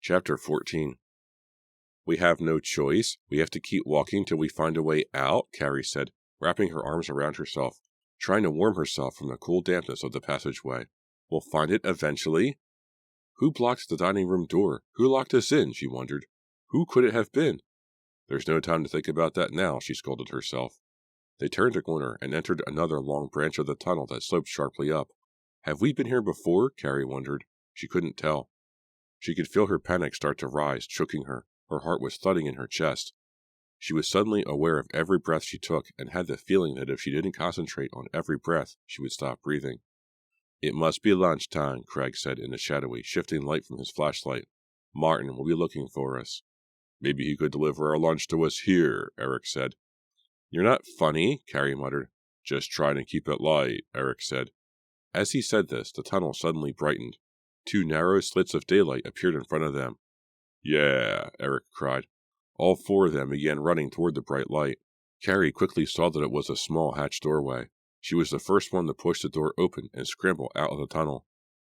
Chapter 14. We have no choice. We have to keep walking till we find a way out, Carrie said, wrapping her arms around herself, trying to warm herself from the cool dampness of the passageway. We'll find it eventually. Who blocked the dining room door? Who locked us in? She wondered. Who could it have been? There's no time to think about that now, she scolded herself. They turned a corner and entered another long branch of the tunnel that sloped sharply up. Have we been here before? Carrie wondered. She couldn't tell. She could feel her panic start to rise, choking her. Her heart was thudding in her chest. She was suddenly aware of every breath she took and had the feeling that if she didn't concentrate on every breath, she would stop breathing. It must be lunchtime, Craig said in the shadowy, shifting light from his flashlight. Martin will be looking for us. Maybe he could deliver our lunch to us here, Eric said. You're not funny, Carrie muttered. Just trying to keep it light, Eric said. As he said this, the tunnel suddenly brightened. 2 narrow slits of daylight appeared in front of them. Yeah, Eric cried. All 4 of them began running toward the bright light. Carrie quickly saw that it was a small hatch doorway. She was the first one to push the door open and scramble out of the tunnel.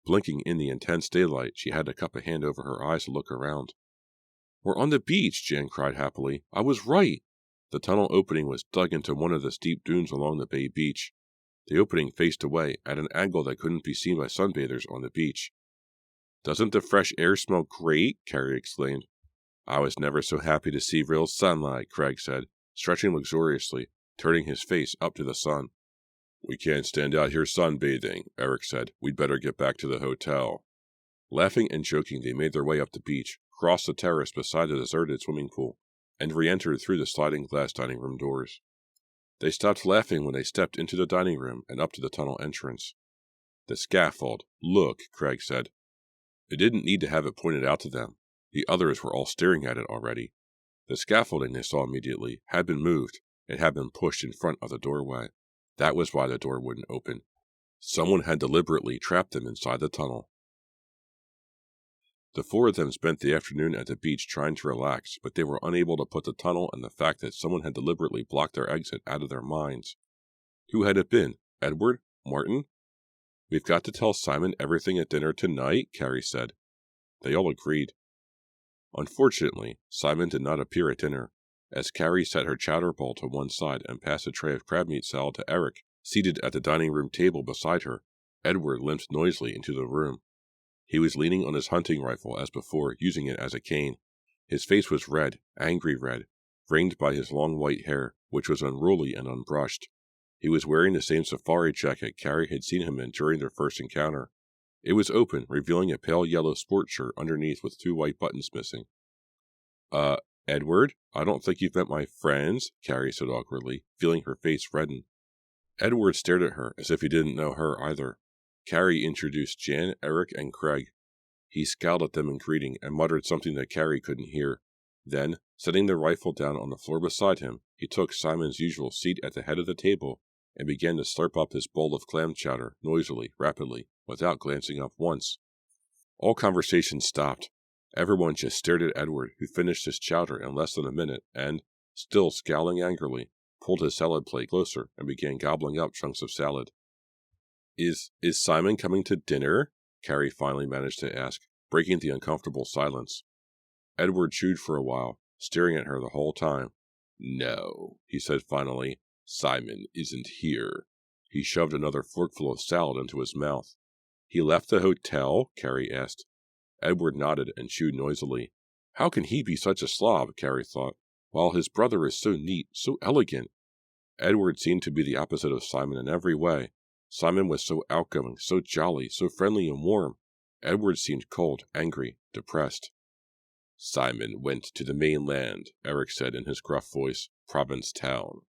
Blinking in the intense daylight, she had to cup a hand over her eyes to look around. We're on the beach, Jan cried happily. I was right. The tunnel opening was dug into one of the steep dunes along the bay beach. The opening faced away at an angle that couldn't be seen by sunbathers on the beach. Doesn't the fresh air smell great? Carrie exclaimed. I was never so happy to see real sunlight, Craig said, stretching luxuriously, turning his face up to the sun. We can't stand out here sunbathing, Eric said. We'd better get back to the hotel. Laughing and joking, they made their way up the beach, crossed the terrace beside the deserted swimming pool, and re-entered through the sliding glass dining room doors. They stopped laughing when they stepped into the dining room and up to the tunnel entrance. The scaffold. Look, Craig said. They didn't need to have it pointed out to them. The others were all staring at it already. The scaffolding, they saw immediately, had been moved. It had been pushed in front of the doorway. That was why the door wouldn't open. Someone had deliberately trapped them inside the tunnel. The 4 of them spent the afternoon at the beach trying to relax, but they were unable to put the tunnel and the fact that someone had deliberately blocked their exit out of their minds. Who had it been? Edward? Martin? We've got to tell Simon everything at dinner tonight, Carrie said. They all agreed. Unfortunately, Simon did not appear at dinner. As Carrie set her chowder bowl to one side and passed a tray of crab meat salad to Eric, seated at the dining room table beside her, Edward limped noisily into the room. He was leaning on his hunting rifle as before, using it as a cane. His face was red, angry red, ringed by his long white hair, which was unruly and unbrushed. He was wearing the same safari jacket Carrie had seen him in during their first encounter. It was open, revealing a pale yellow sport shirt underneath with 2 white buttons missing. Edward, I don't think you've met my friends, Carrie said awkwardly, feeling her face redden. Edward stared at her as if he didn't know her either. Carrie introduced Jan, Eric, and Craig. He scowled at them in greeting and muttered something that Carrie couldn't hear. Then, setting the rifle down on the floor beside him, he took Simon's usual seat at the head of the table and began to slurp up his bowl of clam chowder noisily, rapidly, without glancing up once. All conversation stopped. Everyone just stared at Edward, who finished his chowder in less than a minute and, still scowling angrily, pulled his salad plate closer and began gobbling up chunks of salad. Is Simon coming to dinner? Carrie finally managed to ask, breaking the uncomfortable silence. Edward chewed for a while, staring at her the whole time. No, he said finally. Simon isn't here. He shoved another forkful of salad into his mouth. He left the hotel? Carrie asked. Edward nodded and chewed noisily. How can he be such a slob, Carrie thought, while his brother is so neat, so elegant? Edward seemed to be the opposite of Simon in every way. Simon was so outgoing, so jolly, so friendly and warm. Edward seemed cold, angry, depressed. Simon went to the mainland, Eric said in his gruff voice. Provincetown.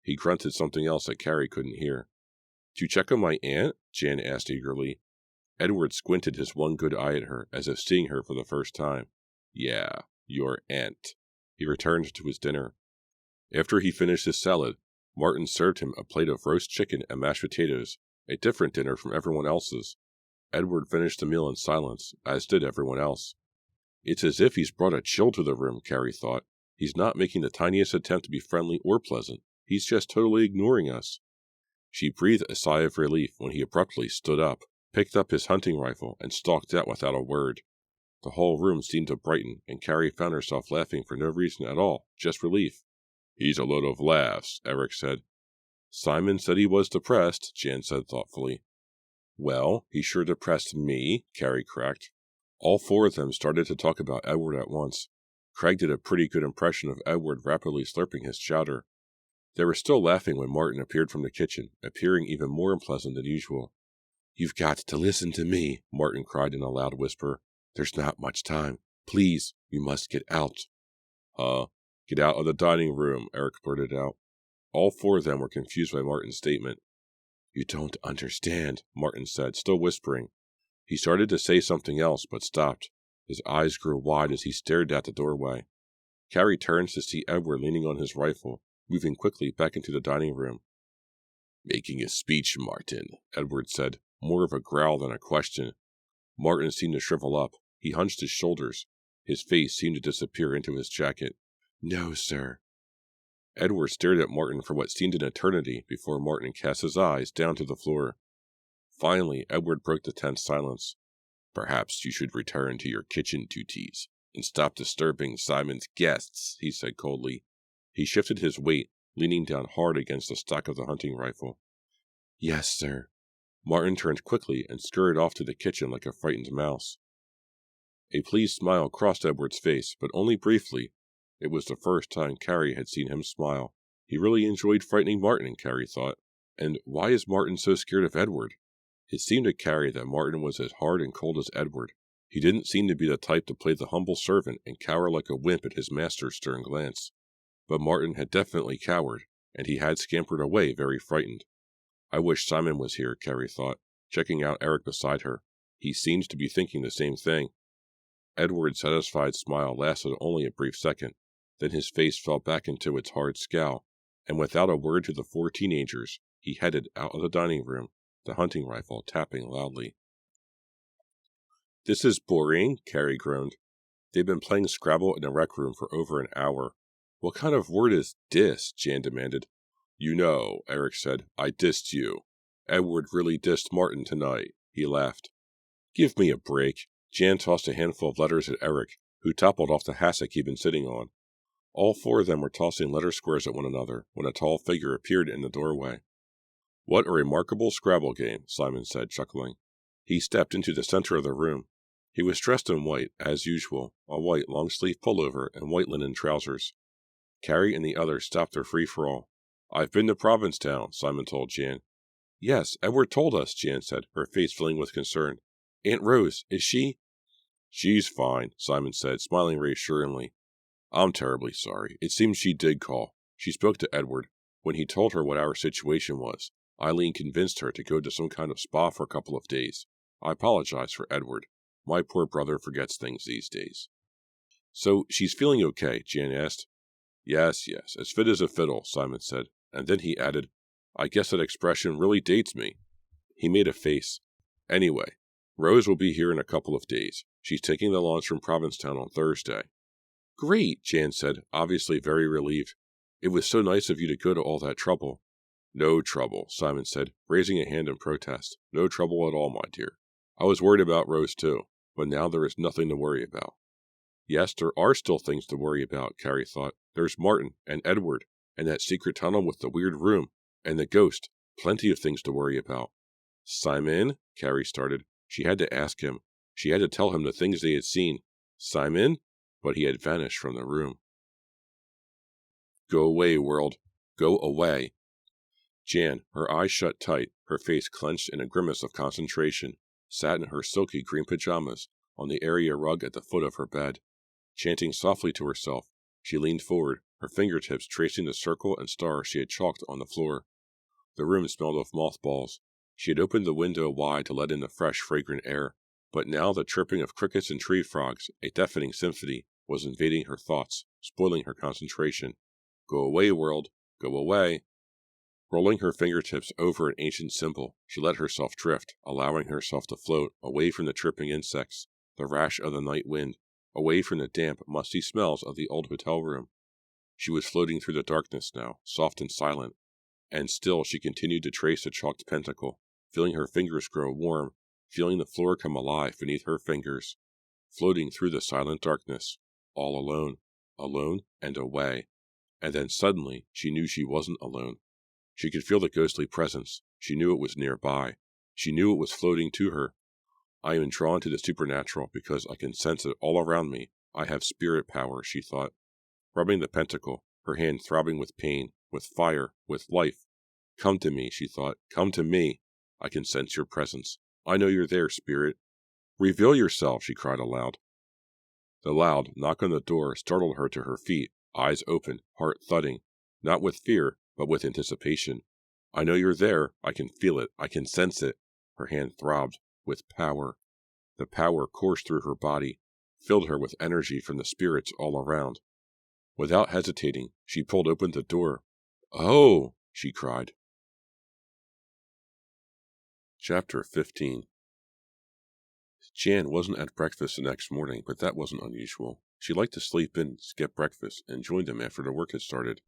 He grunted something else that Carrie couldn't hear. To check on my aunt? Jan asked eagerly. Edward squinted his one good eye at her, as if seeing her for the first time. Yeah, your aunt. He returned to his dinner. After he finished his salad, Martin served him a plate of roast chicken and mashed potatoes, a different dinner from everyone else's. Edward finished the meal in silence, as did everyone else. It's as if he's brought a chill to the room, Carrie thought. He's not making the tiniest attempt to be friendly or pleasant. He's just totally ignoring us. She breathed a sigh of relief when he abruptly stood up, picked up his hunting rifle, and stalked out without a word. The whole room seemed to brighten, and Carrie found herself laughing for no reason at all, just relief. "He's a load of laughs," Eric said. "Simon said he was depressed," Jan said thoughtfully. "Well, he sure depressed me," Carrie cracked. All four of them started to talk about Edward at once. Craig did a pretty good impression of Edward rapidly slurping his chowder. They were still laughing when Martin appeared from the kitchen, appearing even more unpleasant than usual. "You've got to listen to me," Martin cried in a loud whisper. "There's not much time. Please, you must get out." Get out of the dining room," Eric blurted out. All four of them were confused by Martin's statement. "You don't understand," Martin said, still whispering. He started to say something else, but stopped. His eyes grew wide as he stared at the doorway. Carrie turned to see Edward leaning on his rifle, moving quickly back into the dining room. "Making a speech, Martin," Edward said, more of a growl than a question. Martin seemed to shrivel up. He hunched his shoulders. His face seemed to disappear into his jacket. "No, sir." Edward stared at Martin for what seemed an eternity before Martin cast his eyes down to the floor. Finally, Edward broke the tense silence. "Perhaps you should return to your kitchen duties and stop disturbing Simon's guests," he said coldly. He shifted his weight, leaning down hard against the stock of the hunting rifle. "Yes, sir." Martin turned quickly and scurried off to the kitchen like a frightened mouse. A pleased smile crossed Edward's face, but only briefly. It was the first time Carrie had seen him smile. He really enjoyed frightening Martin, Carrie thought. And why is Martin so scared of Edward? It seemed to Carrie that Martin was as hard and cold as Edward. He didn't seem to be the type to play the humble servant and cower like a wimp at his master's stern glance. But Martin had definitely cowered, and he had scampered away very frightened. I wish Simon was here, Carrie thought, checking out Eric beside her. He seemed to be thinking the same thing. Edward's satisfied smile lasted only a brief second. Then his face fell back into its hard scowl, and without a word to the four teenagers, he headed out of the dining room, the hunting rifle tapping loudly. "This is boring," Carrie groaned. "They've been playing Scrabble in the rec room for over an hour." "What kind of word is dis?" Jan demanded. "You know," Eric said, "I dissed you. Edward really dissed Martin tonight." He laughed. "Give me a break." Jan tossed a handful of letters at Eric, who toppled off the hassock he'd been sitting on. All four of them were tossing letter squares at one another when a tall figure appeared in the doorway. "What a remarkable Scrabble game," Simon said, chuckling. He stepped into the center of the room. He was dressed in white, as usual, a white long-sleeve pullover and white linen trousers. Carrie and the others stopped their free-for-all. "I've been to Provincetown," Simon told Jan. "Yes, Edward told us," Jan said, her face filling with concern. "Aunt Rose, is she—" "She's fine," Simon said, smiling reassuringly. "I'm terribly sorry. It seems she did call. She spoke to Edward. When he told her what our situation was, Eileen convinced her to go to some kind of spa for a couple of days. I apologize for Edward. My poor brother forgets things these days." "So she's feeling okay?" Jan asked. Yes, as fit as a fiddle," Simon said, and then he added, "I guess that expression really dates me." He made a face. "Anyway, Rose will be here in a couple of days. She's taking the launch from Provincetown on Thursday." "Great," Jan said, obviously very relieved. "It was so nice of you to go to all that trouble." "No trouble," Simon said, raising a hand in protest. "No trouble at all, my dear. I was worried about Rose too, but now there is nothing to worry about." Yes, there are still things to worry about, Carrie thought. There's Martin, and Edward, and that secret tunnel with the weird room, and the ghost. Plenty of things to worry about. "Simon?" Carrie started. She had to ask him. She had to tell him the things they had seen. "Simon?" But he had vanished from the room. "Go away, world. Go away." Jan, her eyes shut tight, her face clenched in a grimace of concentration, sat in her silky green pajamas on the area rug at the foot of her bed. Chanting softly to herself, she leaned forward, her fingertips tracing the circle and star she had chalked on the floor. The room smelled of mothballs. She had opened the window wide to let in the fresh, fragrant air, but now the chirping of crickets and tree frogs, a deafening symphony, was invading her thoughts, spoiling her concentration. Go away, world. Go away. Rolling her fingertips over an ancient symbol, she let herself drift, allowing herself to float away from the chirping insects, the rash of the night wind, away from the damp, musty smells of the old hotel room. She was floating through the darkness now, soft and silent, and still she continued to trace the chalked pentacle, feeling her fingers grow warm, feeling the floor come alive beneath her fingers. floating through the silent darkness, all alone, alone and away. And then suddenly she knew she wasn't alone. She could feel the ghostly presence. She knew it was nearby. She knew it was floating to her. I am drawn to the supernatural because I can sense it all around me. I have spirit power, she thought. Rubbing the pentacle, her hand throbbing with pain, with fire, with life. Come to me, she thought. Come to me. I can sense your presence. I know you're there, spirit. Reveal yourself, she cried aloud. The loud knock on the door startled her to her feet, eyes open, heart thudding, not with fear, but with anticipation. I know you're there. I can feel it. I can sense it. Her hand throbbed, with power. The power coursed through her body, filled her with energy from the spirits all around. Without hesitating, she pulled open the door. Oh! She cried. Chapter 15. Jan wasn't at breakfast the next morning, but that wasn't unusual. She liked to sleep in, skip breakfast, and join them after the work had started.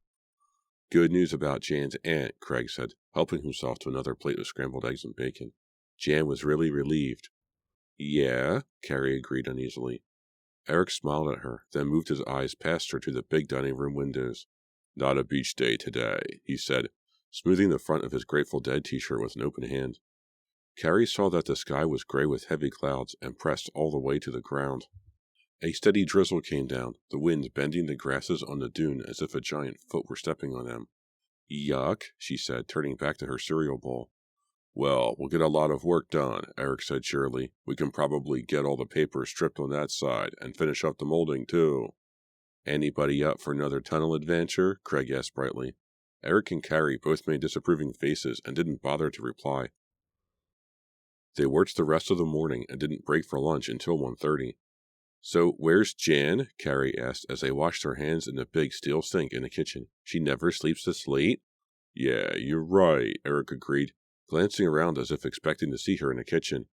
Good news about Jan's aunt, Craig said, helping himself to another plate of scrambled eggs and bacon. Jan was really relieved. Yeah, Carrie agreed uneasily. Eric smiled at her, then moved his eyes past her to the big dining room windows. Not a beach day today, he said, smoothing the front of his Grateful Dead t-shirt with an open hand. Carrie saw that the sky was gray with heavy clouds and pressed all the way to the ground. A steady drizzle came down, the wind bending the grasses on the dune as if a giant foot were stepping on them. Yuck, she said, turning back to her cereal bowl. Well, we'll get a lot of work done, Eric said cheerily. We can probably get all the paper stripped on that side and finish up the molding, too. Anybody up for another tunnel adventure? Craig asked brightly. Eric and Carrie both made disapproving faces and didn't bother to reply. They worked the rest of the morning and didn't break for lunch until 1:30. So, where's Jan? Carrie asked as they washed their hands in the big steel sink in the kitchen. She never sleeps this late? Yeah, you're right, Eric agreed, glancing around as if expecting to see her in the kitchen.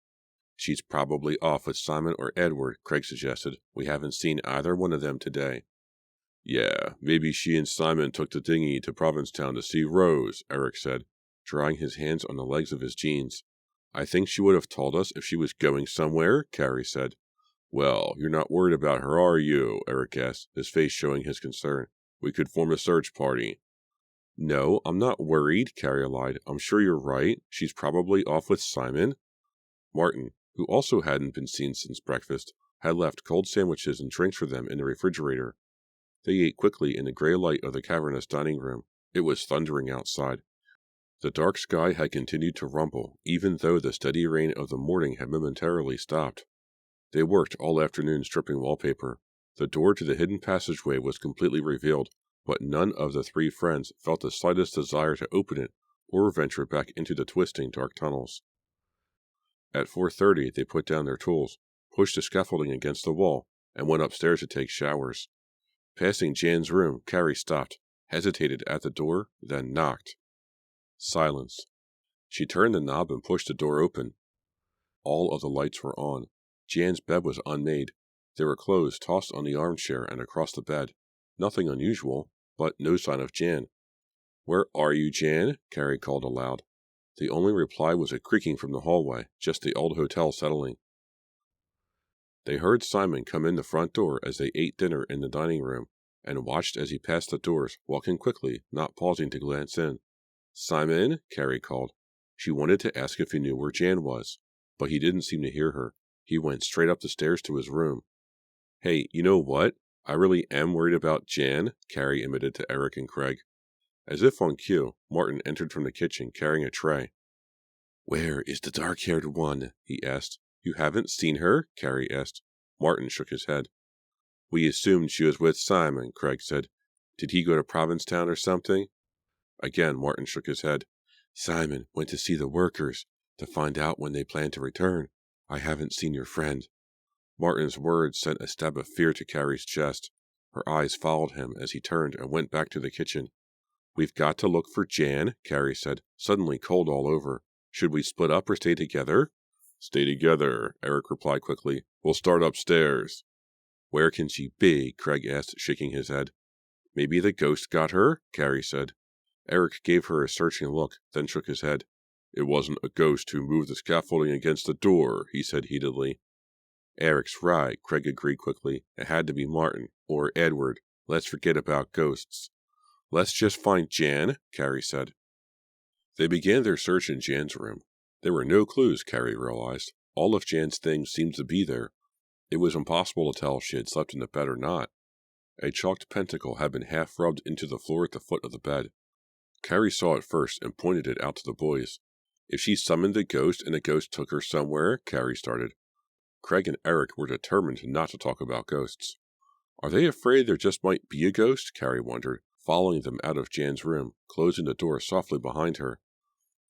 She's probably off with Simon or Edward, Craig suggested. We haven't seen either one of them today. Yeah, maybe she and Simon took the dinghy to Provincetown to see Rose, Eric said, drying his hands on the legs of his jeans. I think she would have told us if she was going somewhere, Carrie said. Well, you're not worried about her, are you? Eric asked, his face showing his concern. We could form a search party. No, I'm not worried, Carrie lied. I'm sure you're right. She's probably off with Simon. Martin, who also hadn't been seen since breakfast, had left cold sandwiches and drinks for them in the refrigerator. They ate quickly in the gray light of the cavernous dining room. It was thundering outside. The dark sky had continued to rumble, even though the steady rain of the morning had momentarily stopped. They worked all afternoon stripping wallpaper. The door to the hidden passageway was completely revealed, but none of the three friends felt the slightest desire to open it or venture back into the twisting dark tunnels. At 4:30, they put down their tools, pushed the scaffolding against the wall, and went upstairs to take showers. Passing Jan's room, Carrie stopped, hesitated at the door, then knocked. Silence. She turned the knob and pushed the door open. All of the lights were on. Jan's bed was unmade. There were clothes tossed on the armchair and across the bed. Nothing unusual, but no sign of Jan. Where are you, Jan? Carrie called aloud. The only reply was a creaking from the hallway, just the old hotel settling. They heard Simon come in the front door as they ate dinner in the dining room, and watched as he passed the doors, walking quickly, not pausing to glance in. Simon, Carrie called. She wanted to ask if he knew where Jan was, but he didn't seem to hear her. He went straight up the stairs to his room. Hey, you know what? I really am worried about Jan, Carrie admitted to Eric and Craig. As if on cue, Martin entered from the kitchen carrying a tray. Where is the dark-haired one? He asked. You haven't seen her? Carrie asked. Martin shook his head. We assumed she was with Simon, Craig said. Did he go to Provincetown or something? Again, Martin shook his head. Simon went to see the workers, to find out when they plan to return. I haven't seen your friend. Martin's words sent a stab of fear to Carrie's chest. Her eyes followed him as he turned and went back to the kitchen. We've got to look for Jan, Carrie said, suddenly cold all over. Should we split up or stay together? Stay together, Eric replied quickly. We'll start upstairs. Where can she be? Craig asked, shaking his head. Maybe the ghost got her, Carrie said. Eric gave her a searching look, then shook his head. It wasn't a ghost who moved the scaffolding against the door, he said heatedly. Eric's right, Craig agreed quickly. It had to be Martin, or Edward. Let's forget about ghosts. Let's just find Jan, Carrie said. They began their search in Jan's room. There were no clues, Carrie realized. All of Jan's things seemed to be there. It was impossible to tell if she had slept in the bed or not. A chalked pentacle had been half rubbed into the floor at the foot of the bed. Carrie saw it first and pointed it out to the boys. If she summoned a ghost and the ghost took her somewhere, Carrie started. Craig and Eric were determined not to talk about ghosts. Are they afraid there just might be a ghost? Carrie wondered, following them out of Jan's room, closing the door softly behind her.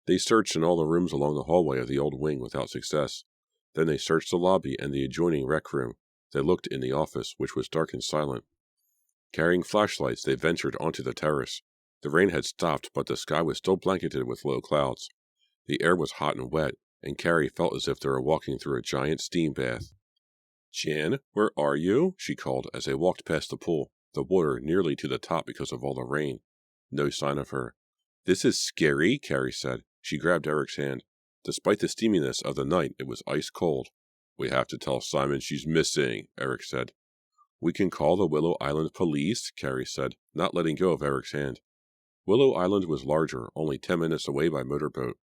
They searched in all the rooms along the hallway of the old wing without success. Then they searched the lobby and the adjoining rec room. They looked in the office, which was dark and silent. Carrying flashlights, they ventured onto the terrace. The rain had stopped, but the sky was still blanketed with low clouds. The air was hot and wet, and Carrie felt as if they were walking through a giant steam bath. "Jan, where are you?" she called as they walked past the pool, the water nearly to the top because of all the rain. No sign of her. "This is scary," Carrie said. She grabbed Eric's hand. Despite the steaminess of the night, it was ice cold. "We have to tell Simon she's missing," Eric said. "We can call the Willow Island police," Carrie said, not letting go of Eric's hand. Willow Island was larger, only 10 minutes away by motorboat.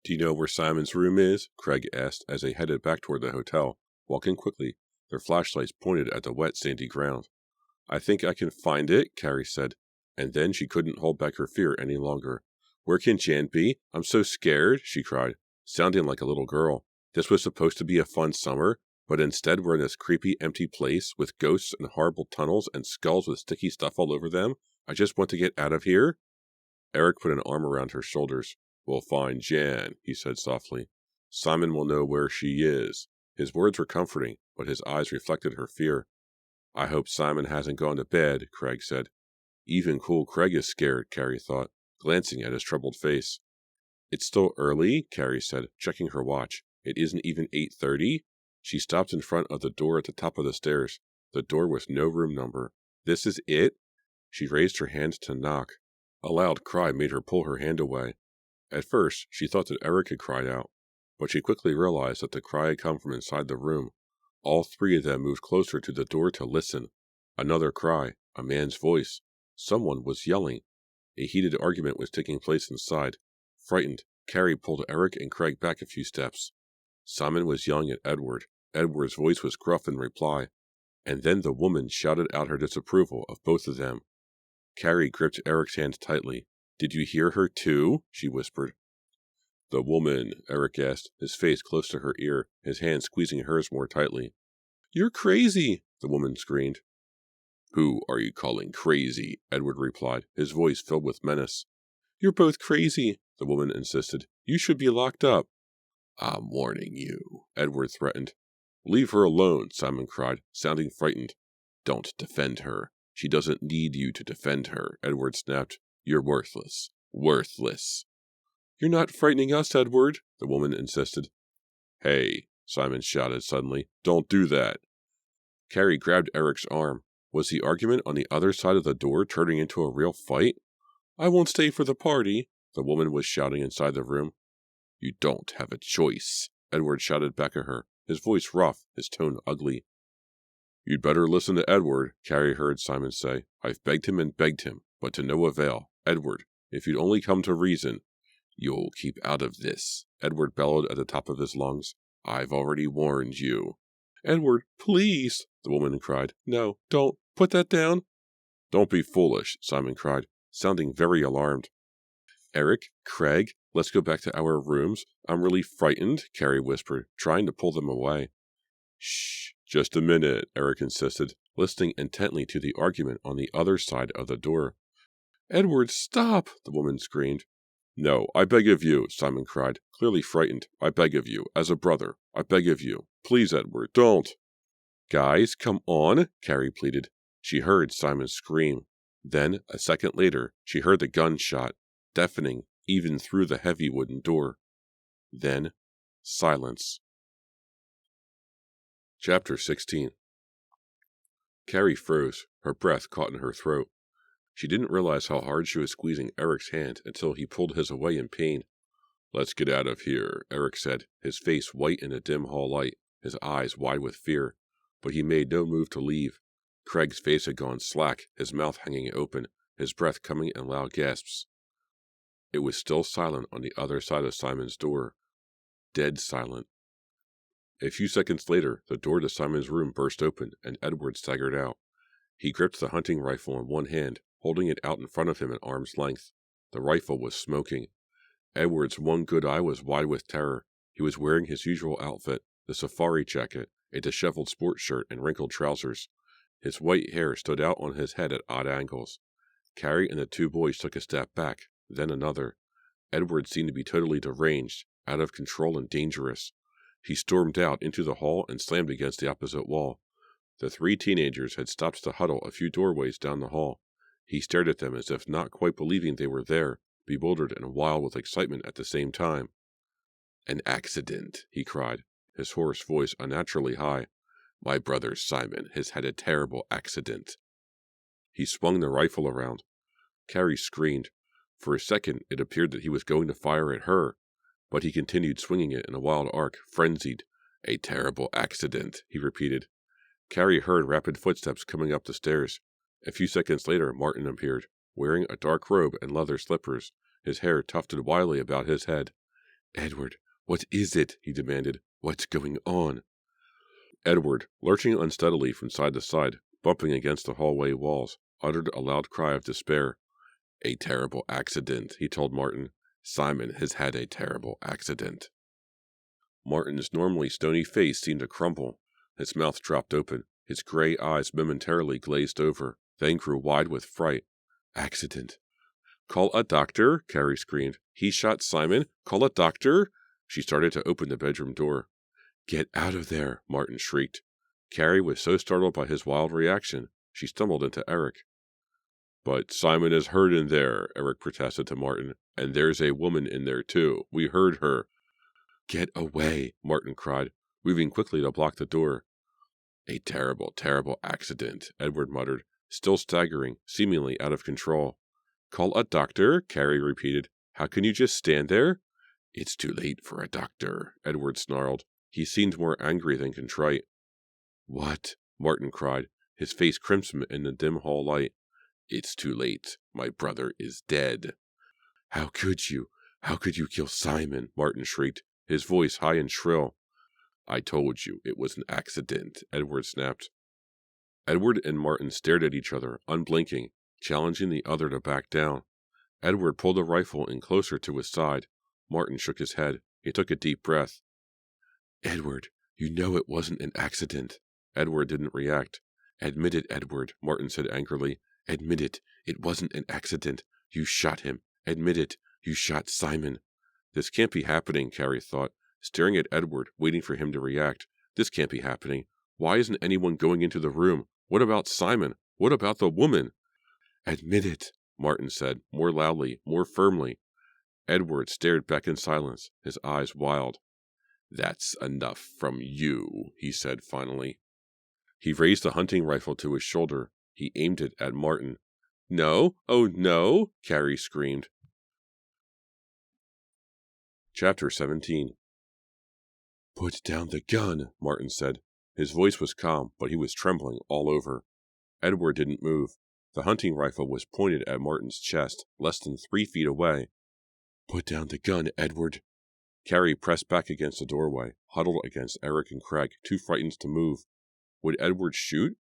"Do you know where Simon's room is?" Craig asked as they headed back toward the hotel, walking quickly, their flashlights pointed at the wet, sandy ground. "I think I can find it," Carrie said, and then she couldn't hold back her fear any longer. "Where can Jan be? I'm so scared," she cried, sounding like a little girl. This was supposed to be a fun summer, but instead we're in this creepy, empty place with ghosts and horrible tunnels and skulls with sticky stuff all over them. I just want to get out of here. Eric put an arm around her shoulders. "We'll find Jan," he said softly. "Simon will know where she is." His words were comforting, but his eyes reflected her fear. "I hope Simon hasn't gone to bed," Craig said. Even cool Craig is scared, Carrie thought, glancing at his troubled face. "It's still early," Carrie said, checking her watch. "It isn't even 8:30. She stopped in front of the door at the top of the stairs. The door was no room number. "This is it?" She raised her hand to knock. A loud cry made her pull her hand away. At first, she thought that Eric had cried out, but she quickly realized that the cry had come from inside the room. All three of them moved closer to the door to listen. Another cry, a man's voice. Someone was yelling. A heated argument was taking place inside. Frightened, Carrie pulled Eric and Craig back a few steps. Simon was yelling at Edward. Edward's voice was gruff in reply. And then the woman shouted out her disapproval of both of them. Carrie gripped Eric's hand tightly. "Did you hear her too?" she whispered. "The woman," Eric asked, his face close to her ear, his hand squeezing hers more tightly. "You're crazy," the woman screamed. "Who are you calling crazy?" Edward replied, his voice filled with menace. "You're both crazy," the woman insisted. "You should be locked up." "I'm warning you," Edward threatened. "Leave her alone," Simon cried, sounding frightened. "Don't defend her. She doesn't need you to defend her," Edward snapped. "You're worthless. Worthless." "You're not frightening us, Edward," the woman insisted. "Hey," Simon shouted suddenly. "Don't do that." Carrie grabbed Eric's arm. Was the argument on the other side of the door turning into a real fight? "I won't stay for the party," the woman was shouting inside the room. "You don't have a choice," Edward shouted back at her, his voice rough, his tone ugly. "You'd better listen to Edward," Carrie heard Simon say. "I've begged him, but to no avail. Edward, if you'd only come to reason." "You'll keep out of this," Edward bellowed at the top of his lungs. "I've already warned you." "Edward, please," the woman cried. "No, don't. Put that down." "Don't be foolish," Simon cried, sounding very alarmed. "Eric, Craig, let's go back to our rooms. I'm really frightened," Carrie whispered, trying to pull them away. "Shh, just a minute," Eric insisted, listening intently to the argument on the other side of the door. "Edward, stop!" the woman screamed. "No, I beg of you," Simon cried, clearly frightened. "I beg of you, as a brother. I beg of you. Please, Edward, don't." "Guys, come on," Carrie pleaded. She heard Simon scream. Then, a second later, she heard the gunshot, deafening even through the heavy wooden door. Then, silence. Chapter 16. Carrie froze, her breath caught in her throat. She didn't realize how hard she was squeezing Eric's hand until he pulled his away in pain. "Let's get out of here," Eric said, his face white in the dim hall light. his eyes wide with fear, but he made no move to leave. Craig's face had gone slack, his mouth hanging open, his breath coming in loud gasps. It was still silent on the other side of Simon's door. Dead silent. A few seconds later, the door to Simon's room burst open, and Edward staggered out. He gripped the hunting rifle in one hand, holding it out in front of him at arm's length. The rifle was smoking. Edward's one good eye was wide with terror. He was wearing his usual outfit, the safari jacket, a disheveled sport shirt, and wrinkled trousers. His white hair stood out on his head at odd angles. Carrie and the two boys took a step back, then another. Edward seemed to be totally deranged, out of control and dangerous. He stormed out into the hall and slammed against the opposite wall. The three teenagers had stopped to huddle a few doorways down the hall. He stared at them as if not quite believing they were there, bewildered and wild with excitement at the same time. "An accident," he cried, his hoarse voice unnaturally high. "My brother Simon has had a terrible accident." He swung the rifle around. Carrie screamed. For a second it appeared that he was going to fire at her, but he continued swinging it in a wild arc, frenzied. "A terrible accident," he repeated. Carrie heard rapid footsteps coming up the stairs. A few seconds later Martin appeared, wearing a dark robe and leather slippers, his hair tufted wildly about his head. "Edward, what is it?" he demanded. "What's going on?" Edward, lurching unsteadily from side to side, bumping against the hallway walls, uttered a loud cry of despair. "A terrible accident," he told Martin. "Simon has had a terrible accident." Martin's normally stony face seemed to crumble. His mouth dropped open, his gray eyes momentarily glazed over, then grew wide with fright. "Accident." "Call a doctor!" Carrie screamed. "He shot Simon! Call a doctor!" She started to open the bedroom door. "Get out of there!" Martin shrieked. Carrie was so startled by his wild reaction, she stumbled into Eric. "But Simon is hurt in there," Eric protested to Martin. "And there's a woman in there, too. We heard her." "Get away!" Martin cried, moving quickly to block the door. "A terrible, terrible accident," Edward muttered, still staggering, seemingly out of control. "Call a doctor?" Carrie repeated. "How can you just stand there?" "It's too late for a doctor," Edward snarled. He seemed more angry than contrite. "What?" Martin cried, his face crimson in the dim hall light. "It's too late. My brother is dead." "How could you? How could you kill Simon?" Martin shrieked, his voice high and shrill. "I told you it was an accident," Edward snapped. Edward and Martin stared at each other, unblinking, challenging the other to back down. Edward pulled the rifle in closer to his side. Martin shook his head. He took a deep breath. "Edward, you know it wasn't an accident." Edward didn't react. "Admit it, Edward," Martin said angrily. "Admit it. It wasn't an accident. You shot him. Admit it. You shot Simon." This can't be happening, Carrie thought, staring at Edward, waiting for him to react. This can't be happening. Why isn't anyone going into the room? What about Simon? What about the woman? "Admit it," Martin said, more loudly, more firmly. Edward stared back in silence, his eyes wild. "That's enough from you," he said finally. He raised the hunting rifle to his shoulder. He aimed it at Martin. "No! Oh, no!" Carrie screamed. Chapter 17. "Put down the gun," Martin said. His voice was calm, but he was trembling all over. Edward didn't move. The hunting rifle was pointed at Martin's chest, less than 3 feet away. "Put down the gun, Edward." Carrie pressed back against the doorway, huddled against Eric and Craig, too frightened to move. Would Edward shoot?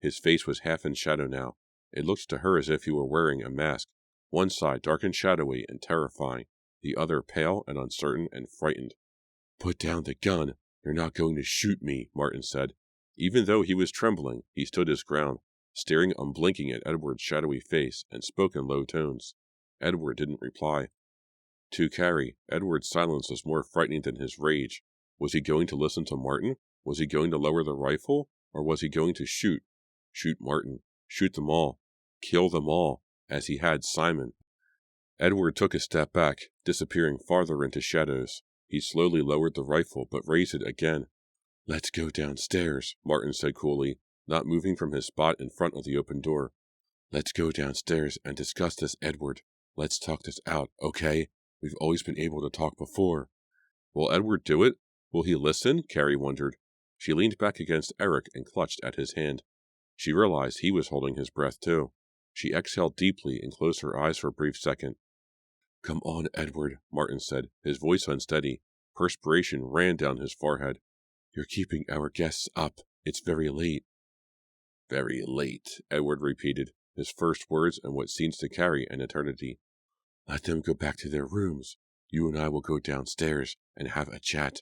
His face was half in shadow now. It looked to her as if he were wearing a mask, one side dark and shadowy and terrifying, the other pale and uncertain and frightened. "Put down the gun. You're not going to shoot me," Martin said. Even though he was trembling, he stood his ground, staring unblinking at Edward's shadowy face, and spoke in low tones. Edward didn't reply. To Carrie, Edward's silence was more frightening than his rage. Was he going to listen to Martin? Was he going to lower the rifle? Or was he going to shoot? Shoot Martin. Shoot them all. Kill them all, as he had Simon. Edward took a step back, disappearing farther into shadows. He slowly lowered the rifle, but raised it again. "Let's go downstairs," Martin said coolly, not moving from his spot in front of the open door. "Let's go downstairs and discuss this, Edward. Let's talk this out, okay? We've always been able to talk before." Will Edward do it? Will he listen? Carrie wondered. She leaned back against Eric and clutched at his hand. She realized he was holding his breath too. She exhaled deeply and closed her eyes for a brief second. "Come on, Edward," Martin said, his voice unsteady. Perspiration ran down his forehead. "You're keeping our guests up. It's very late." "Very late," Edward repeated, his first words in what seemed to carry an eternity. "Let them go back to their rooms. You and I will go downstairs and have a chat."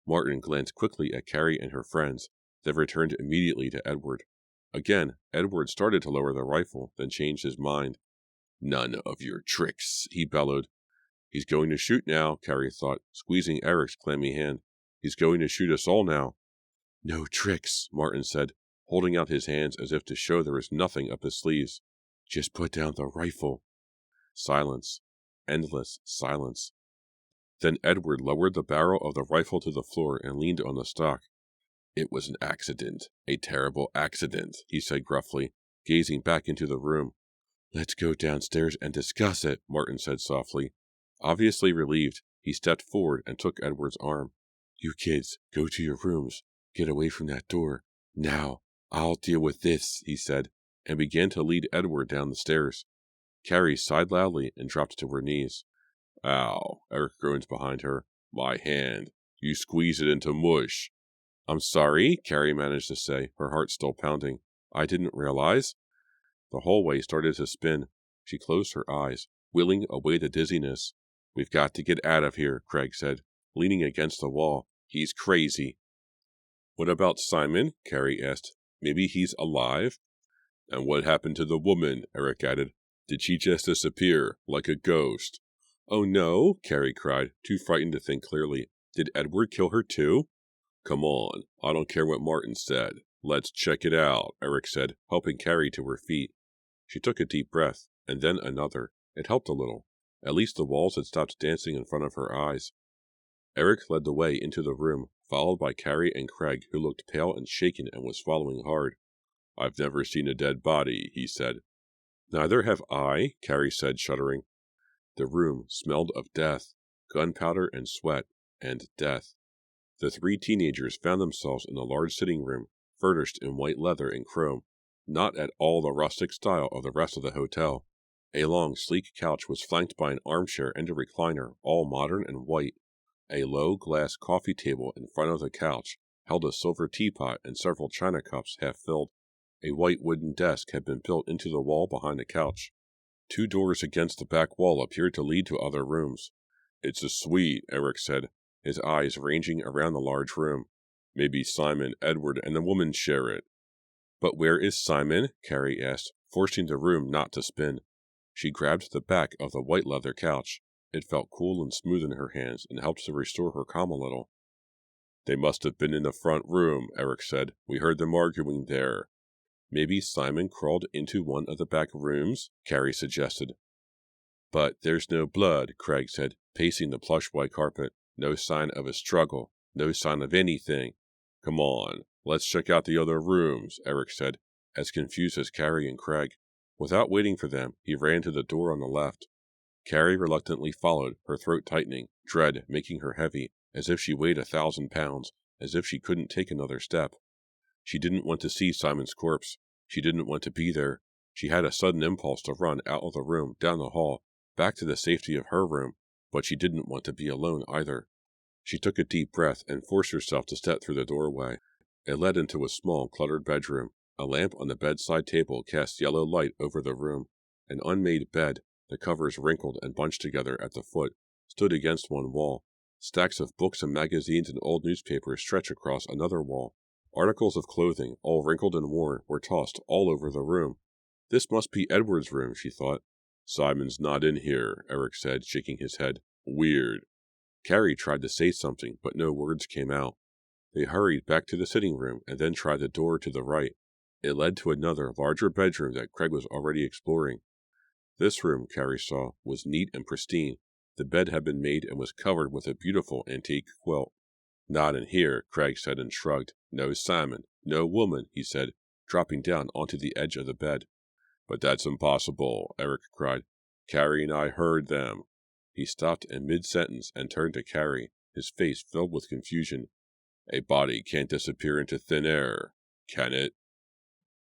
Martin glanced quickly at Carrie and her friends, then returned immediately to Edward. Again, Edward started to lower the rifle, then changed his mind. "None of your tricks," he bellowed. "He's going to shoot now," Carrie thought, squeezing Eric's clammy hand. "He's going to shoot us all now." "No tricks," Martin said, holding out his hands as if to show there was nothing up his sleeves. "Just put down the rifle." Silence. Endless silence. Then Edward lowered the barrel of the rifle to the floor and leaned on the stock. "It was an accident, a terrible accident," he said gruffly, gazing back into the room. "Let's go downstairs and discuss it," Martin said softly. Obviously relieved, he stepped forward and took Edward's arm. "You kids, go to your rooms. Get away from that door. Now, I'll deal with this," he said, and began to lead Edward down the stairs. Carrie sighed loudly and dropped to her knees. "Ow," Eric groaned behind her. "My hand. You squeeze it into mush." "I'm sorry," Carrie managed to say, her heart still pounding. "I didn't realize." The hallway started to spin. She closed her eyes, willing away the dizziness. "We've got to get out of here," Craig said, leaning against the wall. "He's crazy." "What about Simon?" Carrie asked. "Maybe he's alive?" "And what happened to the woman?" Eric added. "Did she just disappear, like a ghost?" "Oh no," Carrie cried, too frightened to think clearly. "Did Edward kill her too?" "Come on, I don't care what Martin said. Let's check it out," Eric said, helping Carrie to her feet. She took a deep breath, and then another. It helped a little. At least the walls had stopped dancing in front of her eyes. Eric led the way into the room, followed by Carrie and Craig, who looked pale and shaken and was swallowing hard. "I've never seen a dead body," he said. "Neither have I," Carrie said, shuddering. The room smelled of death, gunpowder and sweat, and death. The three teenagers found themselves in a large sitting room, furnished in white leather and chrome, not at all the rustic style of the rest of the hotel. A long, sleek couch was flanked by an armchair and a recliner, all modern and white. A low glass coffee table in front of the couch held a silver teapot and several china cups half filled. A white wooden desk had been built into the wall behind the couch. 2 doors against the back wall appeared to lead to other rooms. "It's a suite," Eric said, his eyes ranging around the large room. "Maybe Simon, Edward, and the woman share it." "But where is Simon?" Carrie asked, forcing the room not to spin. She grabbed the back of the white leather couch. It felt cool and smooth in her hands and helped to restore her calm a little. "They must have been in the front room," Eric said. "We heard them arguing there." "Maybe Simon crawled into one of the back rooms," Carrie suggested. "But there's no blood," Craig said, pacing the plush white carpet. "No sign of a struggle. No sign of anything." "Come on, let's check out the other rooms," Eric said, as confused as Carrie and Craig. Without waiting for them, he ran to the door on the left. Carrie reluctantly followed, her throat tightening, dread making her heavy, as if she weighed 1,000 pounds, as if she couldn't take another step. She didn't want to see Simon's corpse. She didn't want to be there. She had a sudden impulse to run out of the room, down the hall, back to the safety of her room, but she didn't want to be alone either. She took a deep breath and forced herself to step through the doorway. It led into a small, cluttered bedroom. A lamp on the bedside table cast yellow light over the room. An unmade bed, the covers wrinkled and bunched together at the foot, stood against one wall. Stacks of books and magazines and old newspapers stretched across another wall. Articles of clothing, all wrinkled and worn, were tossed all over the room. "This must be Edward's room," she thought. "Simon's not in here," Eric said, shaking his head. "Weird." Carrie tried to say something, but no words came out. They hurried back to the sitting room and then tried the door to the right. It led to another, larger bedroom that Craig was already exploring. This room, Carrie saw, was neat and pristine. The bed had been made and was covered with a beautiful antique quilt. "Not in here," Craig said and shrugged. "No Simon, no woman," he said, dropping down onto the edge of the bed. "But that's impossible," Eric cried. "Carrie and I heard them." He stopped in mid-sentence and turned to Carrie, his face filled with confusion. A body can't disappear into thin air, can it?